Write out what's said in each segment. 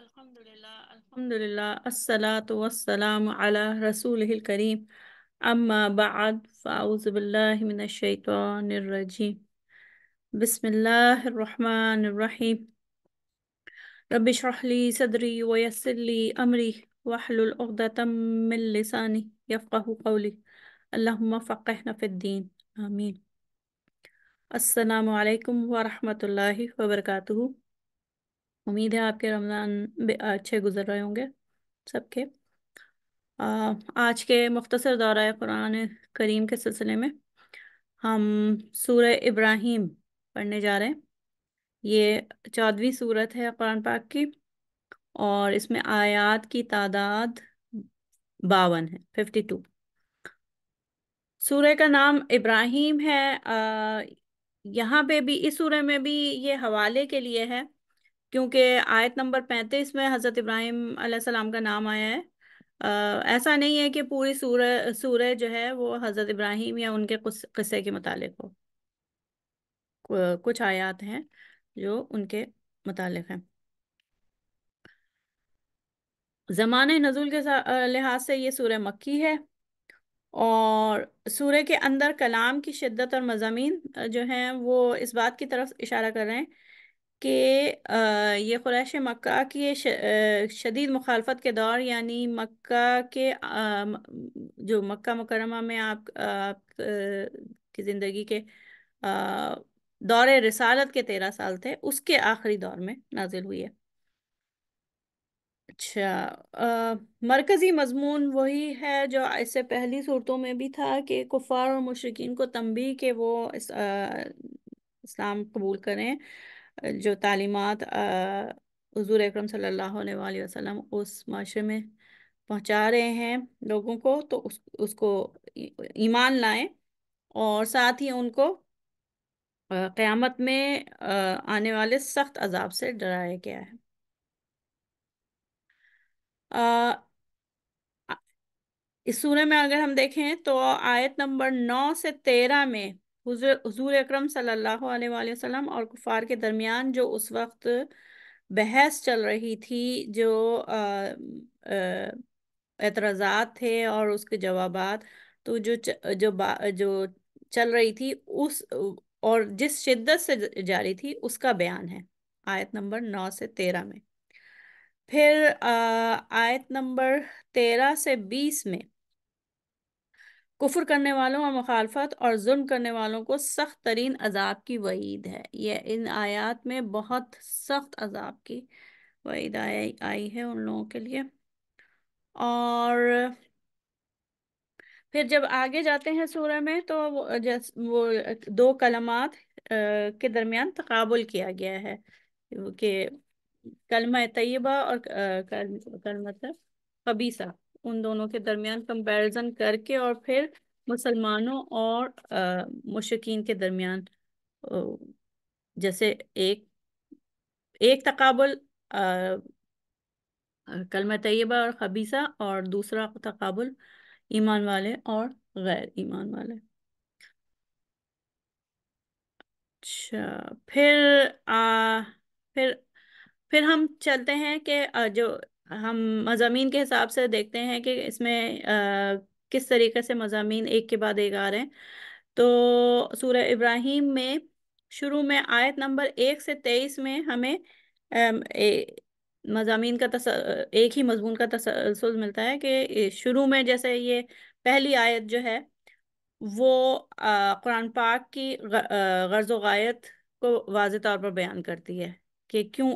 الحمد للہ الصلاۃ والسلام علی رسول الکریم اما بعد فاعوذ باللہ من الشیطان الرجیم بسم اللہ الرحمن الرحیم رب اشرح لی صدری ویسر لی امری واحلل عقدۃ من لسانی یفقہوا قولی اللہم فقہنا فی الدین آمین۔ السلام علیکم ورحمۃ اللہ وبرکاتہ۔ امید ہے آپ کے رمضان اچھے گزر رہے ہوں گے سب کے۔ آج کے مختصر دورہ قرآن کریم کے سلسلے میں ہم سورہ ابراہیم پڑھنے جا رہے ہیں۔ یہ 14ویں سورت ہے قرآن پاک کی، اور اس میں آیات کی تعداد 52 ہے، 52۔ سورہ کا نام ابراہیم ہے۔ یہاں پہ بھی، اس سورہ میں بھی یہ حوالے کے لیے ہے، کیونکہ آیت نمبر 35 میں حضرت ابراہیم علیہ السلام کا نام آیا ہے۔ ایسا نہیں ہے کہ پوری سورہ جو ہے وہ حضرت ابراہیم یا ان کے قصے کے متعلق ہو۔ کچھ آیات ہیں جو ان کے متعلق ہیں۔ زمانہ نزول کے لحاظ سے یہ سورہ مکی ہے، اور سورہ کے اندر کلام کی شدت اور مضامین جو ہیں وہ اس بات کی طرف اشارہ کر رہے ہیں کہ یہ قریش مکہ کی شدید مخالفت کے دور، یعنی مکہ کے جو مکہ مکرمہ میں آپ کی زندگی کے دور رسالت کے 13 سال تھے، اس کے آخری دور میں نازل ہوئی ہے۔ اچھا، مرکزی مضمون وہی ہے جو اس سے پہلی صورتوں میں بھی تھا، کہ کفار اور مشرکین کو تنبیہ کہ وہ اسلام قبول کریں، جو تعلیمات حضور اکرم صلی اللہ علیہ وآلہ وسلم اس معاشرے میں پہنچا رہے ہیں لوگوں کو، تو اس کو ایمان لائیں، اور ساتھ ہی ان کو قیامت میں آنے والے سخت عذاب سے ڈرایا گیا ہے۔ اس سورہ میں اگر ہم دیکھیں تو آیت نمبر 9 سے 13 میں حضور اکرم صلی اللہ علیہ وآلہ وسلم اور کفار کے درمیان جو اس وقت بحث چل رہی تھی، جو اعتراضات تھے اور اس کے جوابات، تو جو چل رہی تھی اس اور جس شدت سے جاری تھی، اس کا بیان ہے آیت نمبر 9 سے 13 میں۔ پھر آیت نمبر 13 سے 20 میں کفر کرنے والوں اور مخالفت اور ظلم کرنے والوں کو سخت ترین عذاب کی وعید ہے۔ یہ ان آیات میں بہت سخت عذاب کی وعید آئی ہے ان لوگوں کے لیے۔ اور پھر جب آگے جاتے ہیں سورہ میں تو وہ دو کلمات کے درمیان تقابل کیا گیا ہے، کہ کلمہ طیبہ اور کلمہ خبیثہ، ان دونوں کے درمیان کمپیرزن کر کے، اور پھر مسلمانوں اور مشرکین کے درمیان جیسے ایک تقابل کلمہ طیبہ اور خبیثہ، اور دوسرا تقابل ایمان والے اور غیر ایمان والے۔ اچھا، پھر پھر ہم چلتے ہیں کہ جو ہم مضامین کے حساب سے دیکھتے ہیں کہ اس میں کس طریقے سے مضامین ایک کے بعد ایک آ رہے ہیں۔ تو سورہ ابراہیم میں شروع میں آیت نمبر 1 سے 23 میں ہمیں مضامین کا ایک ہی مضمون کا تسلسل ملتا ہے، کہ شروع میں جیسے یہ پہلی آیت جو ہے وہ قرآن پاک کی غرض و غایت کو واضح طور پر بیان کرتی ہے، کہ کیوں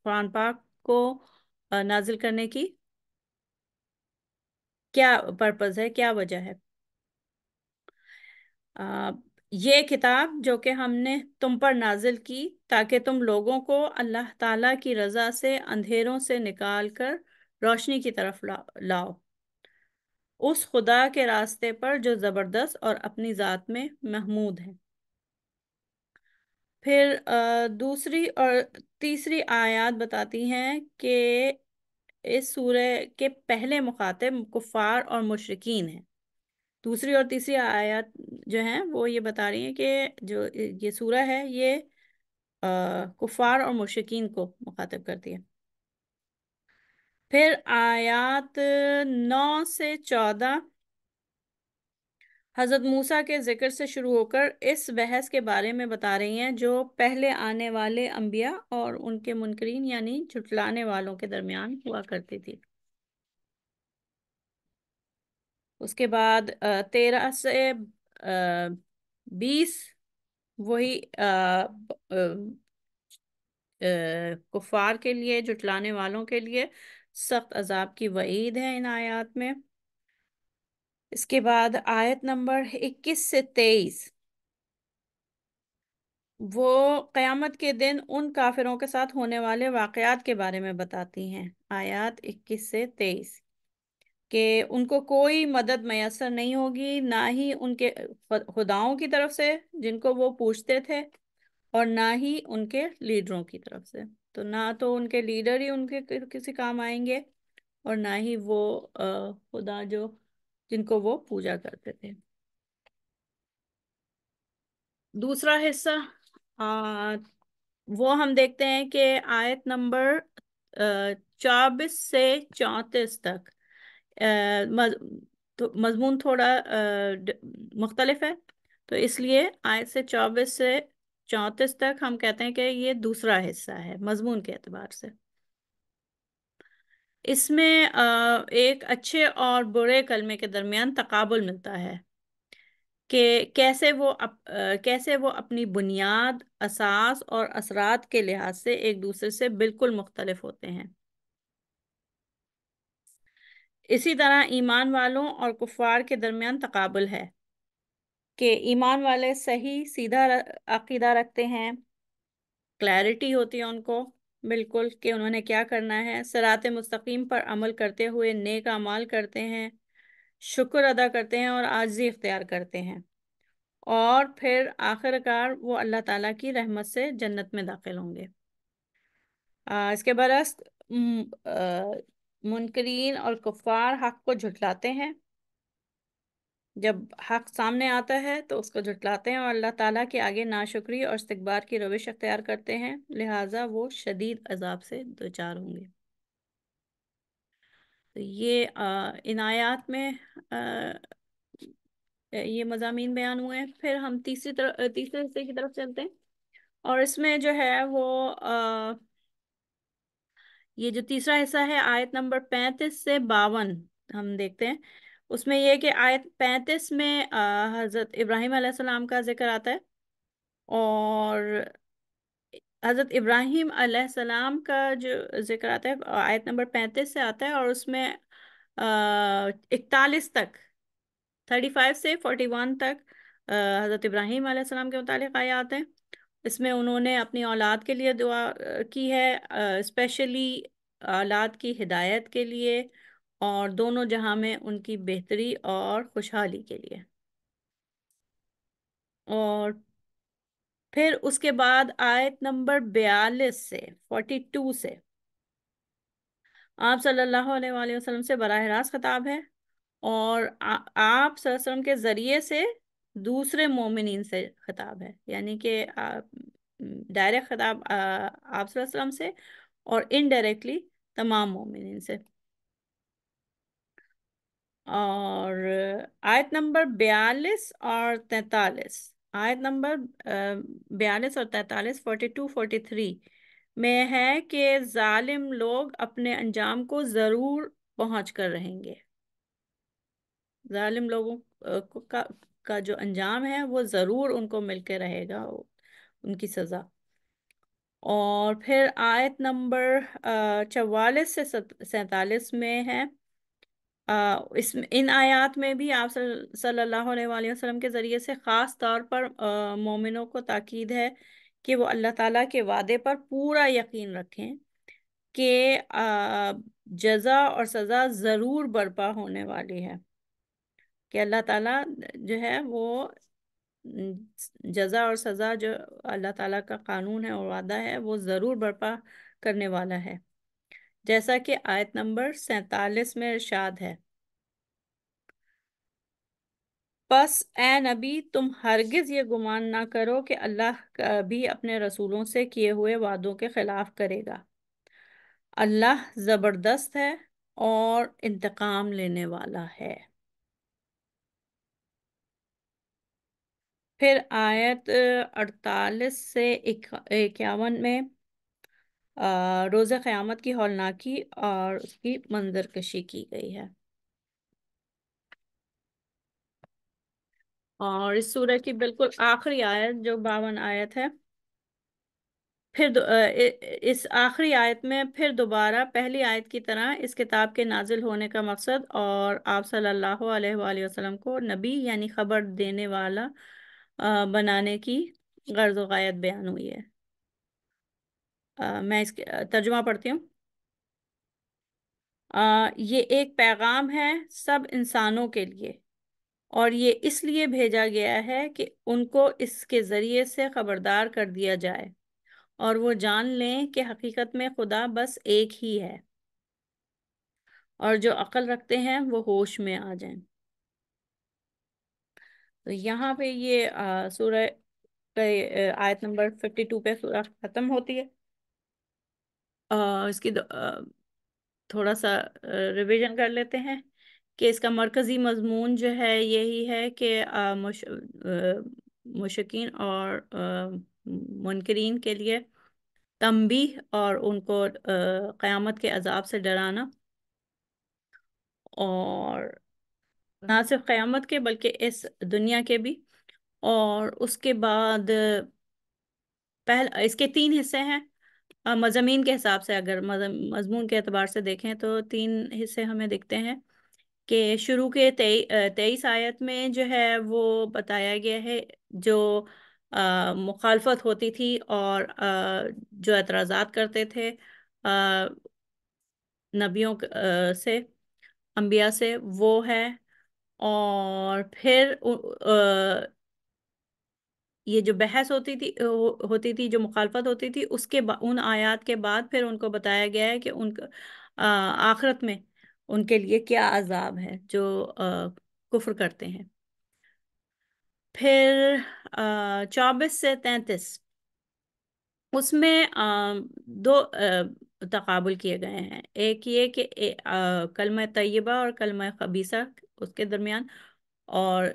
قرآن پاک کو نازل کرنے کی کیا پرپز ہے، کیا وجہ ہے۔ یہ کتاب جو کہ ہم نے تم پر نازل کی تاکہ تم لوگوں کو اللہ تعالیٰ کی رضا سے اندھیروں سے نکال کر روشنی کی طرف لاؤ، اس خدا کے راستے پر جو زبردست اور اپنی ذات میں محمود ہے۔ پھر دوسری اور تیسری آیات بتاتی ہیں کہ اس سورہ کے پہلے مخاطب کفار اور مشرکین ہیں۔ دوسری اور تیسری آیات جو ہیں وہ یہ بتا رہی ہیں کہ جو یہ سورہ ہے یہ کفار اور مشرکین کو مخاطب کرتی ہے۔ پھر آیات 9 سے 14 حضرت موسیٰ کے ذکر سے شروع ہو کر اس بحث کے بارے میں بتا رہی ہیں جو پہلے آنے والے انبیاء اور ان کے منکرین یعنی جھٹلانے والوں کے درمیان ہوا کرتی تھی۔ اس کے بعد 13 سے 20 وہی کفار کے لیے، جھٹلانے والوں کے لیے سخت عذاب کی وعید ہے ان آیات میں۔ اس کے بعد آیت نمبر 21 سے 23 وہ قیامت کے دن ان کافروں کے ساتھ ہونے والے واقعات کے بارے میں بتاتی ہیں۔ آیات 21 سے 23 کہ ان کو کوئی مدد میسر نہیں ہوگی، نہ ہی ان کے خداؤں کی طرف سے جن کو وہ پوچھتے تھے، اور نہ ہی ان کے لیڈروں کی طرف سے۔ تو نہ تو ان کے لیڈر ہی ان کے کسی کام آئیں گے، اور نہ ہی وہ خدا جن کو وہ پوجا کرتے تھے۔ دوسرا حصہ وہ ہم دیکھتے ہیں کہ آیت نمبر 24 سے 34 تک تو مضمون تھوڑا مختلف ہے، تو اس لیے آیت سے 24 سے 34 تک ہم کہتے ہیں کہ یہ دوسرا حصہ ہے مضمون کے اعتبار سے۔ اس میں ایک اچھے اور برے کلمے کے درمیان تقابل ملتا ہے کہ کیسے وہ اپنی بنیاد، اساس اور اثرات کے لحاظ سے ایک دوسرے سے بالکل مختلف ہوتے ہیں۔ اسی طرح ایمان والوں اور کفار کے درمیان تقابل ہے کہ ایمان والے صحیح سیدھا عقیدہ رکھتے ہیں، کلیرٹی ہوتی ہے ان کو بالکل کہ انہوں نے کیا کرنا ہے، صراط مستقیم پر عمل کرتے ہوئے نیک اعمال کرتے ہیں، شکر ادا کرتے ہیں اور عاجزی اختیار کرتے ہیں، اور پھر آخر کار وہ اللہ تعالیٰ کی رحمت سے جنت میں داخل ہوں گے۔ اس کے برعکس منکرین اور کفار حق کو جھٹلاتے ہیں، جب حق سامنے آتا ہے تو اس کو جھٹلاتے ہیں اور اللہ تعالیٰ کے آگے ناشکری اور استکبار کی روش اختیار کرتے ہیں، لہٰذا وہ شدید عذاب سے دوچار ہوں گے۔ تو یہ ان آیات میں یہ مضامین بیان ہوئے ہیں۔ پھر ہم تیسرے حصے کی طرف چلتے ہیں، اور اس میں جو ہے وہ یہ جو تیسرا حصہ ہے آیت نمبر 35 سے 52 ہم دیکھتے ہیں۔ اس میں یہ کہ آیت 35 میں حضرت ابراہیم علیہ السلام کا ذکر آتا ہے، اور حضرت ابراہیم علیہ السلام کا جو ذکر آتا ہے آیت نمبر 35 سے آتا ہے، اور اس میں 41 تک 35 سے 41 تک حضرت ابراہیم علیہ السلام کے متعلق آیات ہیں۔ اس میں انہوں نے اپنی اولاد کے لیے دعا کی ہے، اسپیشلی اولاد کی ہدایت کے لیے اور دونوں جہاں میں ان کی بہتری اور خوشحالی کے لیے۔ اور پھر اس کے بعد آیت نمبر 42 سے آپ صلی اللہ علیہ وآلہ وسلم سے براہ راست خطاب ہے، اور آپ صلی اللہ علیہ وسلم کے ذریعے سے دوسرے مومنین سے خطاب ہے، یعنی کہ ڈائریکٹ خطاب آپ صلی اللہ علیہ وسلم سے اور انڈائریکٹلی تمام مومنین سے۔ اور آیت نمبر 42 اور 43 آیت نمبر 42 اور 43 42 43 میں ہے کہ ظالم لوگ اپنے انجام کو ضرور پہنچ کر رہیں گے۔ ظالم لوگوں کا جو انجام ہے وہ ضرور ان کو مل کے رہے گا، ان کی سزا۔ اور پھر آیت نمبر 44 سے 47 میں ہے، ان آیات میں بھی آپ صلی اللہ علیہ وآلہ وسلم کے ذریعے سے خاص طور پر مومنوں کو تاکید ہے کہ وہ اللہ تعالیٰ کے وعدے پر پورا یقین رکھیں کہ جزا اور سزا ضرور برپا ہونے والی ہے، کہ اللہ تعالیٰ جو ہے وہ جزا اور سزا جو اللہ تعالیٰ کا قانون ہے اور وعدہ ہے وہ ضرور برپا کرنے والا ہے، جیسا کہ آیت نمبر 47 میں ارشاد ہے، بس اے نبی تم ہرگز یہ گمان نہ کرو کہ اللہ بھی اپنے رسولوں سے کیے ہوئے وعدوں کے خلاف کرے گا۔ اللہ زبردست ہے اور انتقام لینے والا ہے۔ پھر آیت 48 سے 51 میں روز قیامت کی ہولناکی اور اس کی منظر کشی کی گئی ہے۔ اور اس سورہ کی بالکل آخری آیت جو 52 آیت ہے، پھر اس آخری آیت میں پھر دوبارہ پہلی آیت کی طرح اس کتاب کے نازل ہونے کا مقصد اور آپ صلی اللہ علیہ وآلہ وسلم کو نبی یعنی خبر دینے والا بنانے کی غرض و غایت بیان ہوئی ہے۔ میں اس کے ترجمہ پڑھتی ہوں۔ یہ ایک پیغام ہے سب انسانوں کے لیے، اور یہ اس لیے بھیجا گیا ہے کہ ان کو اس کے ذریعے سے خبردار کر دیا جائے اور وہ جان لیں کہ حقیقت میں خدا بس ایک ہی ہے، اور جو عقل رکھتے ہیں وہ ہوش میں آ جائیں۔ تو یہاں پہ یہ سورہ آیت نمبر 52 پہ سورہ ختم ہوتی ہے۔ اس کی تھوڑا سا ریویژن کر لیتے ہیں کہ اس کا مرکزی مضمون جو ہے یہی ہے کہ مشرکین اور منکرین کے لیے تنبیہ اور ان کو قیامت کے عذاب سے ڈرانا، اور نہ صرف قیامت کے بلکہ اس دنیا کے بھی۔ اور اس کے بعد اس کے 3 حصے ہیں۔ مضامین کے حساب سے اگر مضمون کے اعتبار سے دیکھیں تو 3 حصے ہمیں دکھتے ہیں کہ شروع کے 23 آیت میں جو ہے وہ بتایا گیا ہے جو مخالفت ہوتی تھی اور جو اعتراضات کرتے تھے نبیوں سے، انبیاء سے، وہ ہے۔ اور پھر یہ جو بحث ہوتی تھی جو مخالفت ہوتی تھی، اس کے ان آیات کے بعد پھر ان کو بتایا گیا ہے کہ ان آخرت میں ان کے لیے کیا عذاب ہے جو کفر کرتے ہیں۔ پھر 24 سے 33 اس میں 2 تقابل کیے گئے ہیں۔ ایک یہ کہ کلمہ طیبہ اور کلمہ خبیثہ اس کے درمیان، اور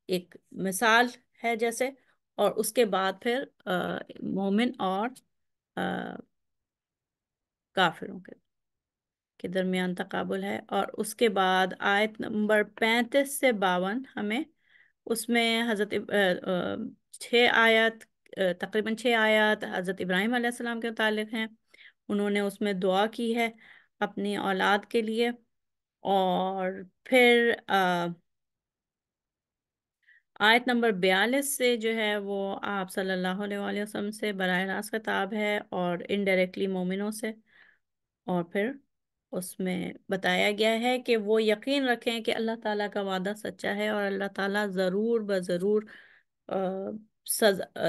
ایک مثال ہے جیسے، اور اس کے بعد پھر مومن اور کافروں کے درمیان تقابل ہے۔ اور اس کے بعد آیت نمبر 35 سے 52 ہمیں اس میں حضرت 6 آیات تقریباً 6 آیات حضرت ابراہیم علیہ السلام کے متعلق ہیں۔ انہوں نے اس میں دعا کی ہے اپنی اولاد کے لیے۔ اور پھر آیت نمبر 42 سے جو ہے وہ آپ صلی اللہ علیہ وآلہ وسلم سے براہ راست خطاب ہے اور انڈائریکٹلی مومنوں سے۔ اور پھر اس میں بتایا گیا ہے کہ وہ یقین رکھیں کہ اللہ تعالیٰ کا وعدہ سچا ہے اور اللہ تعالیٰ ضرور بضرور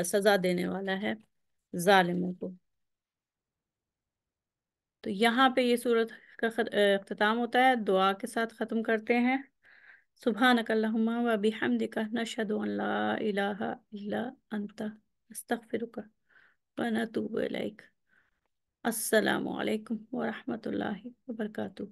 سزا دینے والا ہے ظالموں کو۔ تو یہاں پہ یہ صورت کا اختتام ہوتا ہے، دعا کے ساتھ ختم کرتے ہیں۔ سبحانک اللہم و بحمدک نشہد ان لا الہ الا انت استغفرک و نتوب الیک۔ السلام علیکم ورحمۃ اللہ وبرکاتہ۔